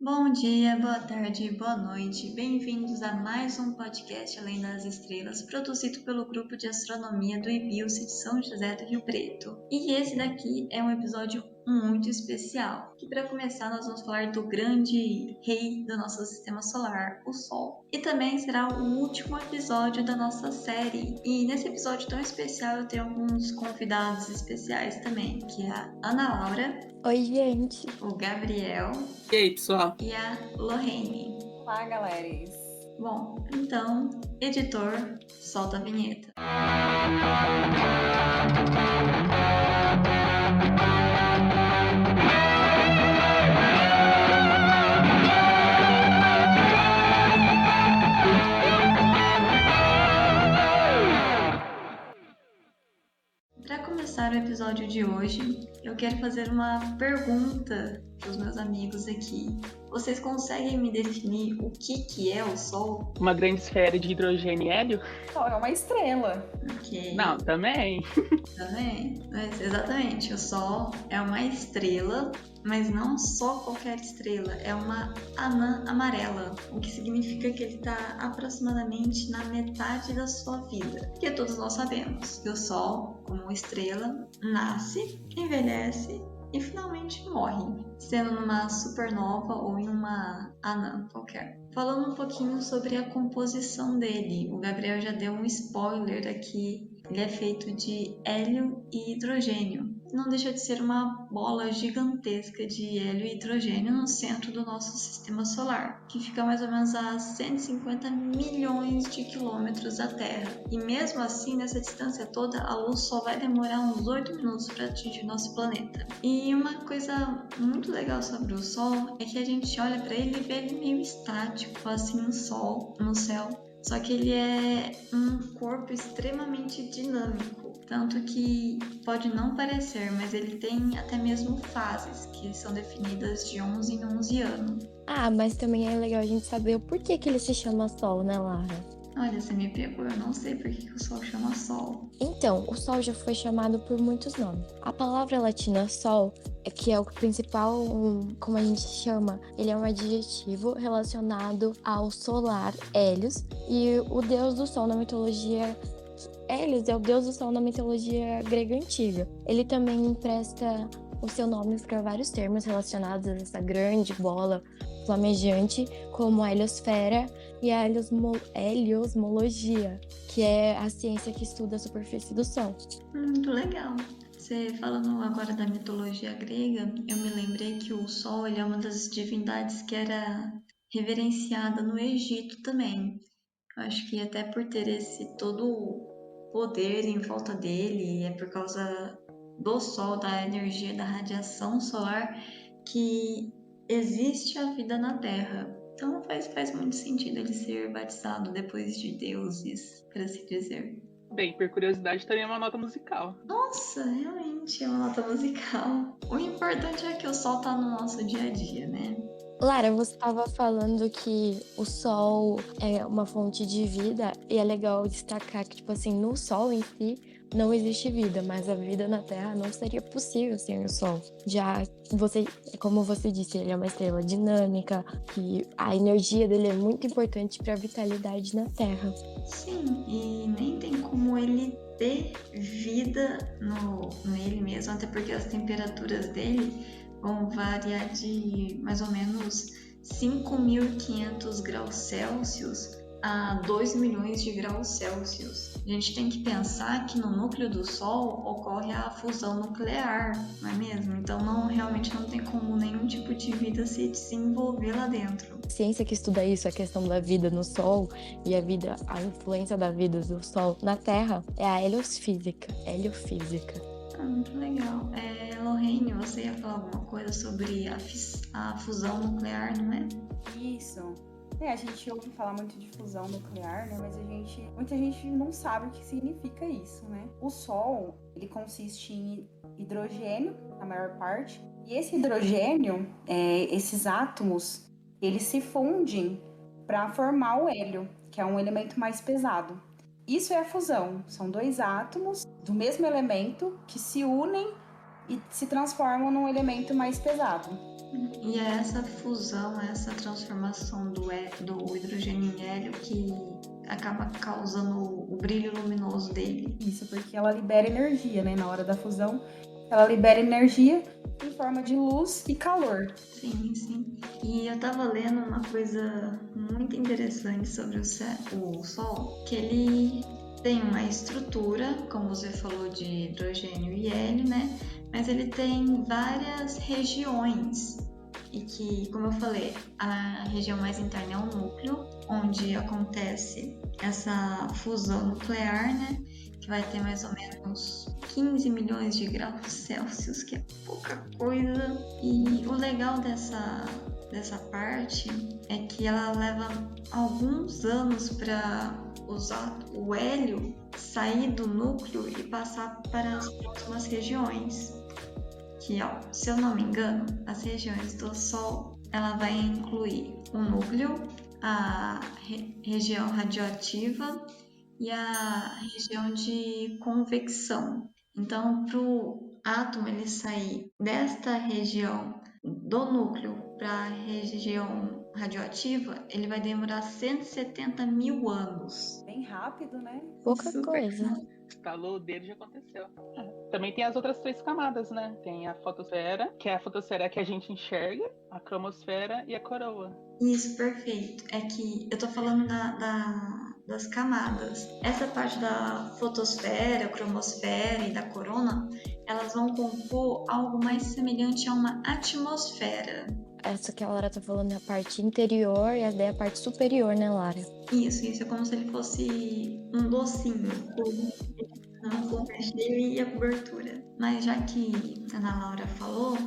Bom dia, boa tarde, boa noite. Bem-vindos a mais um podcast Além das Estrelas, produzido pelo Grupo de Astronomia do IBIUSI de São José do Rio Preto. E esse daqui é um episódio muito especial, que para começar nós vamos falar do grande rei do nosso sistema solar, o Sol. E também será o último episódio da nossa série. E nesse episódio tão especial eu tenho alguns convidados especiais também, que é a Ana Laura, Oi, gente. o Gabriel E aí, pessoal? e a Lorraine. Olá, galeras. Bom, então, editor, solta a vinheta. Para começar o episódio de hoje, eu quero fazer uma pergunta para os meus amigos aqui. Vocês conseguem me definir o que é o Sol? Uma grande esfera de hidrogênio e hélio? Não, é uma estrela. Ok. Não, também. Também. Mas exatamente, o Sol é uma estrela, mas não só qualquer estrela, é uma anã amarela, o que significa que ele está aproximadamente na metade da sua vida. Porque todos nós sabemos que o Sol, como estrela, nasce, envelhece e finalmente morre, sendo numa supernova ou em uma anã qualquer. Falando um pouquinho sobre a composição dele, o Gabriel já deu um spoiler aqui. Ele é feito de hélio e hidrogênio. Não deixa de ser uma bola gigantesca de hélio e hidrogênio no centro do nosso sistema solar, que fica mais ou menos a 150 milhões de quilômetros da Terra. E mesmo assim, nessa distância toda, a luz só vai demorar uns 8 minutos para atingir nosso planeta. E uma coisa muito legal sobre o Sol é que a gente olha para ele e vê ele meio estático, assim, no Sol, no céu. Só que ele é um corpo extremamente dinâmico, tanto que pode não parecer, mas ele tem até mesmo fases, que são definidas de 11 em 11 anos. Ah, mas também é legal a gente saber o porquê que ele se chama Sol, né, Lara? Olha, você me pegou, eu não sei por que o Sol chama Sol. Então, o Sol já foi chamado por muitos nomes. A palavra latina Sol, que é o principal, como a gente chama, ele é um adjetivo relacionado ao solar Hélios, e o deus do Sol na mitologia Hélios é o deus do Sol na mitologia grega antiga. Ele também empresta o seu nome para vários termos relacionados a essa grande bola flamejante, como a heliosfera e a heliosmologia, que é a ciência que estuda a superfície do Sol. Muito legal. Você falando agora da mitologia grega, eu me lembrei que o Sol ele é uma das divindades que era reverenciada no Egito também. Eu acho que até por ter esse todo poder em volta dele, é por causa do Sol, da energia, da radiação solar, que existe a vida na Terra. Então faz muito sentido ele ser batizado depois de deuses, por assim dizer. Bem, por curiosidade, também é uma nota musical. Nossa, realmente é uma nota musical. O importante é que o Sol tá no nosso dia a dia, né? Lara, você estava falando que o Sol é uma fonte de vida, e é legal destacar que, tipo assim, no Sol em si não existe vida, mas a vida na Terra não seria possível sem o Sol. Já como você disse, ele é uma estrela dinâmica, que a energia dele é muito importante para a vitalidade na Terra. Sim, e nem tem como ele ter vida nele mesmo, até porque as temperaturas dele vão variar de mais ou menos 5.500 graus Celsius a 2 milhões de graus Celsius. A gente tem que pensar que no núcleo do Sol ocorre a fusão nuclear, não é mesmo? Então realmente não tem como nenhum tipo de vida se desenvolver lá dentro. A ciência que estuda isso, a questão da vida no Sol e a influência da vida do Sol na Terra, é a heliofísica. Muito legal. Lorraine, você ia falar alguma coisa sobre a fusão nuclear, não é? Isso. A gente ouve falar muito de fusão nuclear, né? Mas muita gente não sabe o que significa isso, né? O Sol, ele consiste em hidrogênio, na maior parte, e esse hidrogênio, esses átomos, eles se fundem para formar o hélio, que é um elemento mais pesado. Isso é a fusão. São dois átomos do mesmo elemento que se unem e se transformam num elemento mais pesado. E é essa fusão, essa transformação do hidrogênio em hélio que acaba causando o brilho luminoso dele. Isso, porque ela libera energia, né? Na hora da fusão, ela libera energia em forma de luz e calor. Sim, sim. E eu tava lendo uma coisa muito interessante sobre o Sol, que ele tem uma estrutura, como você falou, de hidrogênio e hélio, né? Mas ele tem várias regiões. E que, como eu falei, a região mais interna é o núcleo, onde acontece essa fusão nuclear, né? Que vai ter mais ou menos 15 milhões de graus Celsius, que é pouca coisa. E o legal dessa parte é que ela leva alguns anos para usar o hélio sair do núcleo e passar para as próximas regiões. Que, ó, se eu não me engano, as regiões do Sol, ela vai incluir o núcleo, a região radioativa e a região de convecção. Então, para o átomo ele sair desta região do núcleo para a região radioativa, ele vai demorar 170 mil anos. Bem rápido, né? Pouca Super coisa. Estalou o dedo e já aconteceu. Também tem as outras 3 camadas, né? Tem a fotosfera, que é a fotosfera que a gente enxerga, a cromosfera e a coroa. Isso, perfeito. É que eu tô falando das camadas. Essa parte da fotosfera, cromosfera e da corona, elas vão compor algo mais semelhante a uma atmosfera. Essa que a Lara tá falando é a parte interior e essa daí é a parte superior, né, Lara? Isso é como se ele fosse um docinho, com o recheio e a cobertura. Mas já que a Ana Laura falou,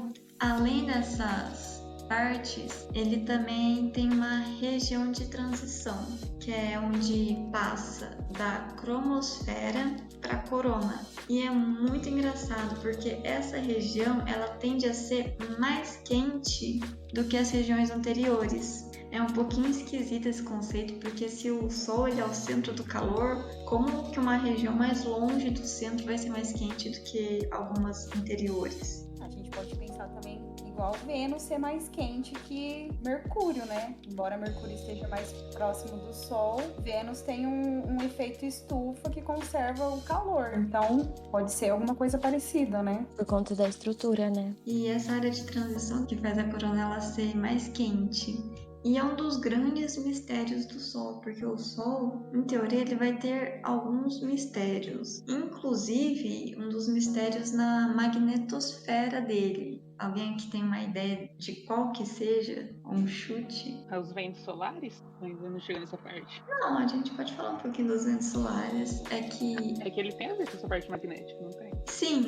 além dessas partes, ele também tem uma região de transição, que é onde passa da cromosfera para a corona. E é muito engraçado porque essa região ela tende a ser mais quente do que as regiões anteriores. É um pouquinho esquisito esse conceito, porque se o Sol ele é o centro do calor, como que uma região mais longe do centro vai ser mais quente do que algumas interiores? A gente pode pensar também igual Vênus ser mais quente que Mercúrio, né? Embora Mercúrio esteja mais próximo do Sol, Vênus tem um efeito estufa que conserva o calor. Então, pode ser alguma coisa parecida, né? Por conta da estrutura, né? E essa área de transição que faz a corona ela ser mais quente. E é um dos grandes mistérios do Sol, porque o Sol, em teoria, ele vai ter alguns mistérios. Inclusive, um dos mistérios na magnetosfera dele. Alguém aqui tem uma ideia de qual que seja? Um chute? Os ventos solares? Ainda não chega nessa parte. Não, a gente pode falar um pouquinho dos ventos solares. É que É que ele tem a ver com essa parte magnética, não tem?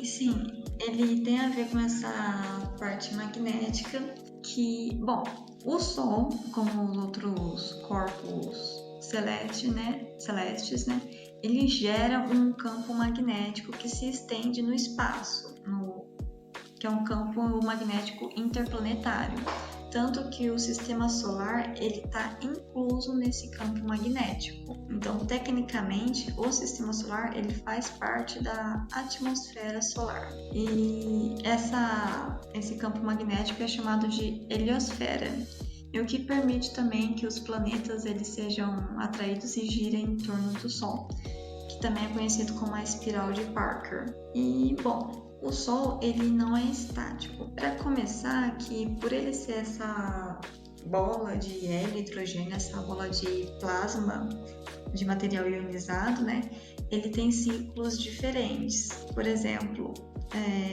sim, ele tem a ver com essa parte magnética que, bom, o Sol, como os outros corpos celestes, né, ele gera um campo magnético que se estende no espaço, que é um campo magnético interplanetário. Tanto que o sistema solar ele está incluso nesse campo magnético. Então, tecnicamente, o sistema solar ele faz parte da atmosfera solar. E esse campo magnético é chamado de heliosfera. E o que permite também que os planetas eles sejam atraídos e girem em torno do Sol, que também é conhecido como a espiral de Parker. E, bom, o Sol ele não é estático. Para começar, que por ele ser essa bola de hélio e hidrogênio, essa bola de plasma, de material ionizado, né? Ele tem ciclos diferentes. Por exemplo,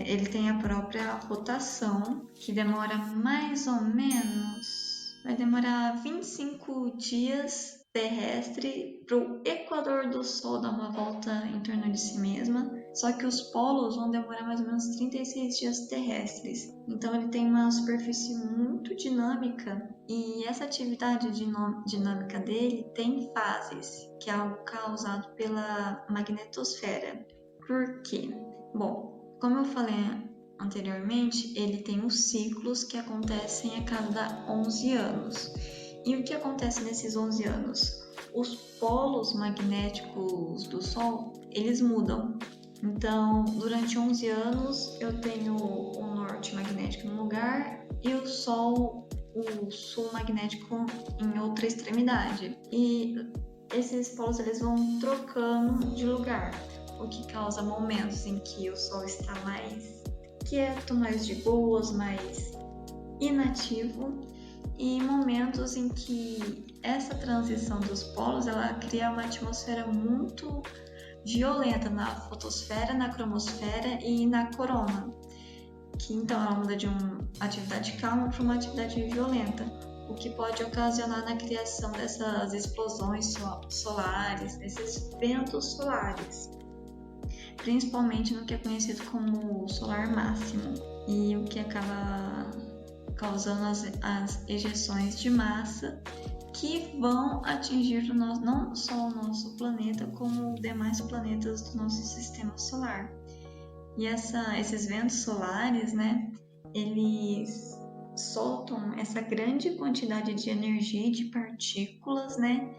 ele tem a própria rotação, que demora mais ou menos... Vai demorar 25 dias terrestre para o equador do Sol dar uma volta em torno de si mesma, só que os polos vão demorar mais ou menos 36 dias terrestres. Então ele tem uma superfície muito dinâmica e essa atividade dinâmica dele tem fases, que é algo causado pela magnetosfera. Por quê? Bom, como eu falei anteriormente, ele tem os ciclos que acontecem a cada 11 anos. E o que acontece nesses 11 anos? Os polos magnéticos do Sol, eles mudam. Então, durante 11 anos, eu tenho o norte magnético num lugar e o Sol, o sul magnético em outra extremidade. E esses polos eles vão trocando de lugar, o que causa momentos em que o Sol está mais quieto, mais de boas, mais inativo, e momentos em que essa transição dos polos ela cria uma atmosfera muito violenta na fotosfera, na cromosfera e na corona, que então ela muda de uma atividade calma para uma atividade violenta, o que pode ocasionar na criação dessas explosões solares, esses ventos solares, principalmente no que é conhecido como solar máximo, e o que acaba causando as ejeções de massa que vão atingir não só o nosso planeta, como demais planetas do nosso sistema solar. E esses ventos solares, né, eles soltam essa grande quantidade de energia e de partículas, né,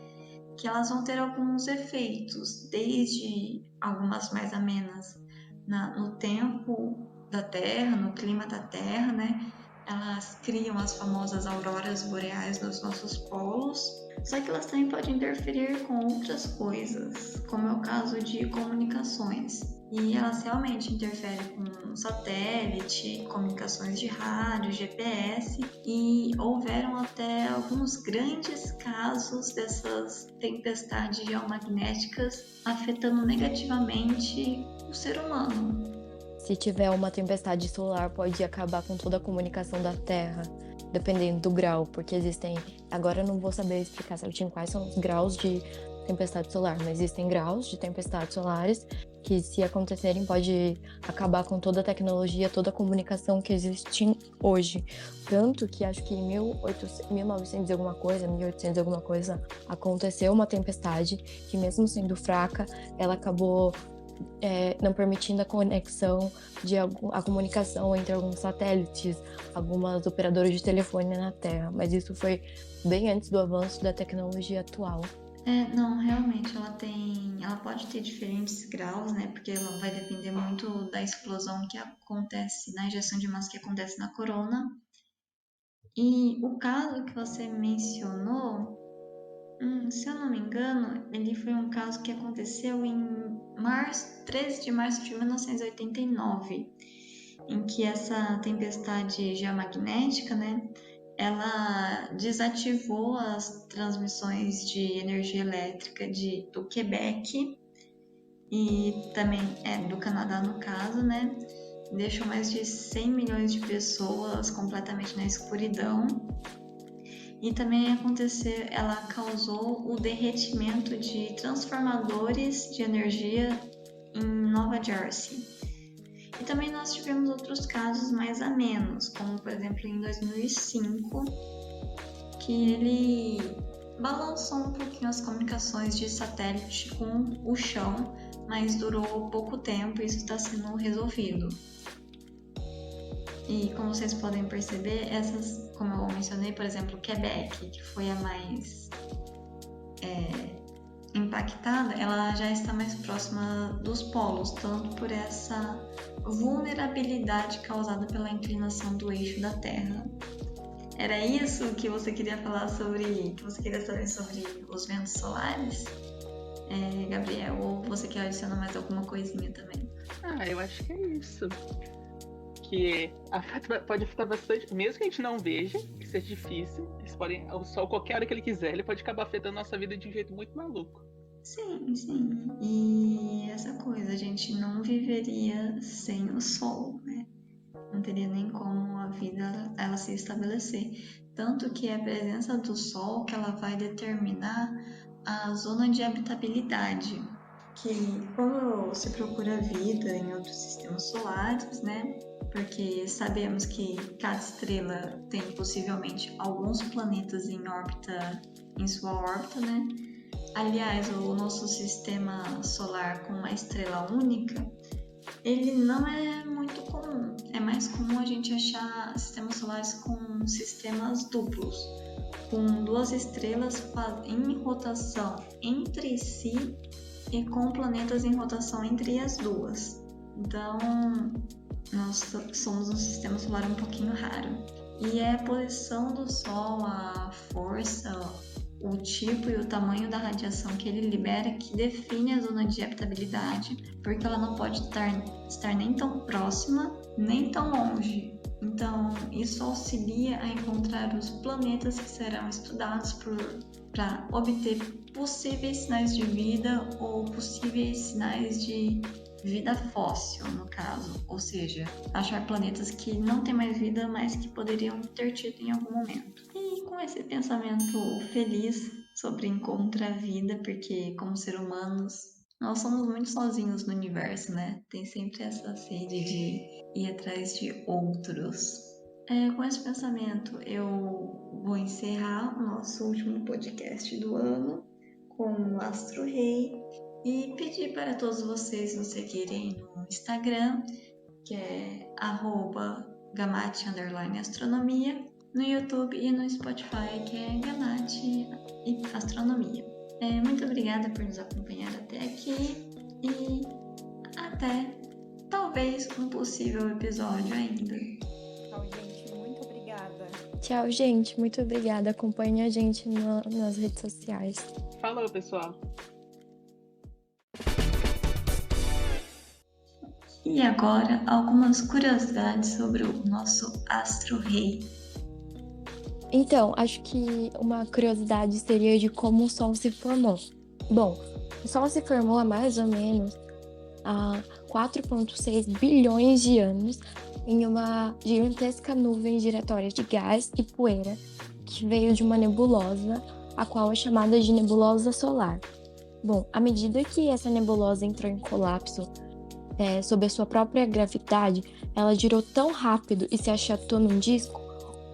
que elas vão ter alguns efeitos, desde algumas mais amenas no tempo da Terra, no clima da Terra, né, elas criam as famosas auroras boreais nos nossos polos, só que elas também podem interferir com outras coisas, como é o caso de comunicações. E elas realmente interferem com satélite, comunicações de rádio, GPS, e houveram até alguns grandes casos dessas tempestades geomagnéticas afetando negativamente o ser humano. Se tiver uma tempestade solar, pode acabar com toda a comunicação da Terra, dependendo do grau, porque existem... Agora eu não vou saber explicar certinho quais são os graus de tempestade solar, mas existem graus de tempestades solares que, se acontecerem, pode acabar com toda a tecnologia, toda a comunicação que existe hoje. Tanto que acho que em 1900 e alguma coisa, 1800 e alguma coisa, aconteceu uma tempestade que, mesmo sendo fraca, ela acabou... não permitindo a conexão a comunicação entre alguns satélites, algumas operadoras de telefone na Terra, mas isso foi bem antes do avanço da tecnologia atual. Não, realmente ela pode ter diferentes graus, né? Porque ela vai depender muito da explosão que acontece, na injeção de massa que acontece na corona. E o caso que você mencionou, se eu não me engano, ele foi um caso que aconteceu em 13 de março de 1989, em que essa tempestade geomagnética, né, ela desativou as transmissões de energia elétrica do Quebec e também do Canadá no caso, né, deixou mais de 100 milhões de pessoas completamente na escuridão. E também ela causou o derretimento de transformadores de energia em Nova Jersey. E também nós tivemos outros casos mais amenos, como por exemplo em 2005, que ele balançou um pouquinho as comunicações de satélite com o chão, mas durou pouco tempo e isso está sendo resolvido. E como vocês podem perceber, essas, como eu mencionei, por exemplo, Quebec, que foi a mais impactada, ela já está mais próxima dos polos, tanto por essa vulnerabilidade causada pela inclinação do eixo da Terra. Era isso que você queria falar sobre, que você queria saber sobre os ventos solares, Gabriel? Ou você quer adicionar mais alguma coisinha também? Eu acho que é isso. Que pode afetar bastante, mesmo que a gente não veja, que seja difícil, o Sol, qualquer hora que ele quiser, ele pode acabar afetando nossa vida de um jeito muito maluco. Sim, sim. E essa coisa, a gente não viveria sem o Sol, né? Não teria nem como a vida ela se estabelecer. Tanto que é a presença do Sol que ela vai determinar a zona de habitabilidade. Que quando se procura vida em outros sistemas solares, né? Porque sabemos que cada estrela tem possivelmente alguns planetas em sua órbita, né? Aliás, o nosso sistema solar com uma estrela única, ele não é muito comum. É mais comum a gente achar sistemas solares com sistemas duplos, com duas estrelas em rotação entre si e com planetas em rotação entre as duas. Então, nós somos um sistema solar um pouquinho raro. E é a posição do Sol, a força, o tipo e o tamanho da radiação que ele libera que define a zona de habitabilidade, porque ela não pode estar nem tão próxima, nem tão longe. Então, isso auxilia a encontrar os planetas que serão estudados para obter possíveis sinais de vida ou possíveis sinais de vida fóssil, no caso. Ou seja, achar planetas que não têm mais vida, mas que poderiam ter tido em algum momento. E com esse pensamento feliz sobre encontrar vida, porque como seres humanos, nós somos muito sozinhos no universo, né? Tem sempre essa sede de ir atrás de outros. Com esse pensamento, eu vou encerrar o nosso último podcast do ano com o Astro Rei e pedir para todos vocês nos seguirem no Instagram, que é @gamate_astronomia, no YouTube e no Spotify, que é Gamate e Astronomia. Muito obrigada por nos acompanhar até aqui e até talvez um possível episódio ainda. Tchau, gente. Muito obrigada. Tchau, gente. Muito obrigada. Acompanhe a gente nas redes sociais. Falou, pessoal. E agora, algumas curiosidades sobre o nosso astro-rei. Então, acho que uma curiosidade seria de como o Sol se formou. Bom, o Sol se formou há mais ou menos há 4,6 bilhões de anos em uma gigantesca nuvem giratória de gás e poeira que veio de uma nebulosa, a qual é chamada de nebulosa solar. Bom, à medida que essa nebulosa entrou em colapso sob a sua própria gravidade, ela girou tão rápido e se achatou num disco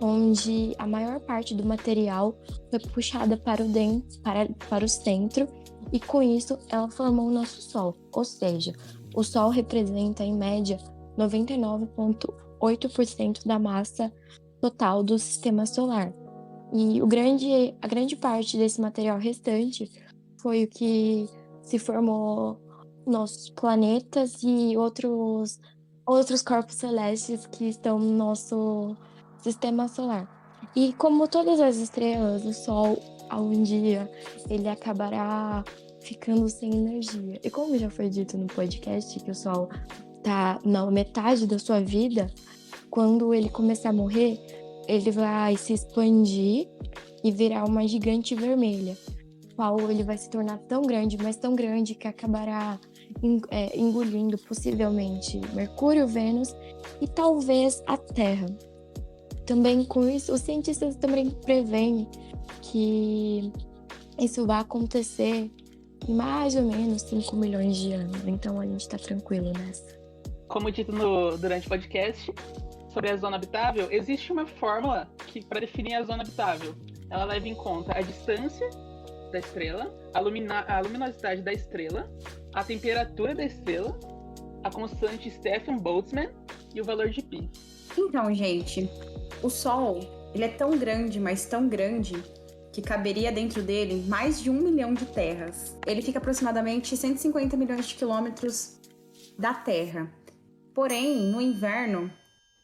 onde a maior parte do material foi puxada para o centro e com isso ela formou o nosso Sol. Ou seja, o Sol representa em média 99,8% da massa total do sistema solar. E a grande parte desse material restante foi o que se formou nossos planetas e outros corpos celestes que estão no nosso sistema solar. E como todas as estrelas, o Sol, um dia, ele acabará ficando sem energia. E como já foi dito no podcast, que o Sol está na metade da sua vida, quando ele começar a morrer, ele vai se expandir e virar uma gigante vermelha, qual ele vai se tornar tão grande, mas tão grande que acabará engolindo possivelmente Mercúrio, Vênus e talvez a Terra. Também com isso, os cientistas também preveem que isso vai acontecer em mais ou menos 5 milhões de anos. Então a gente está tranquilo nessa. Como dito durante o podcast sobre a zona habitável, existe uma fórmula para definir a zona habitável. Ela leva em conta a distância da estrela, a luminosidade da estrela, a temperatura da estrela, a constante Stefan Boltzmann e o valor de π. Então, gente, o Sol, ele é tão grande, mas tão grande, que caberia dentro dele mais de 1 milhão de terras. Ele fica aproximadamente 150 milhões de quilômetros da Terra. Porém, no inverno,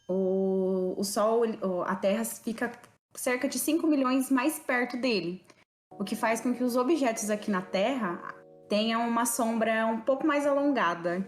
o Sol, a Terra fica cerca de 5 milhões mais perto dele, o que faz com que os objetos aqui na Terra tenham uma sombra um pouco mais alongada.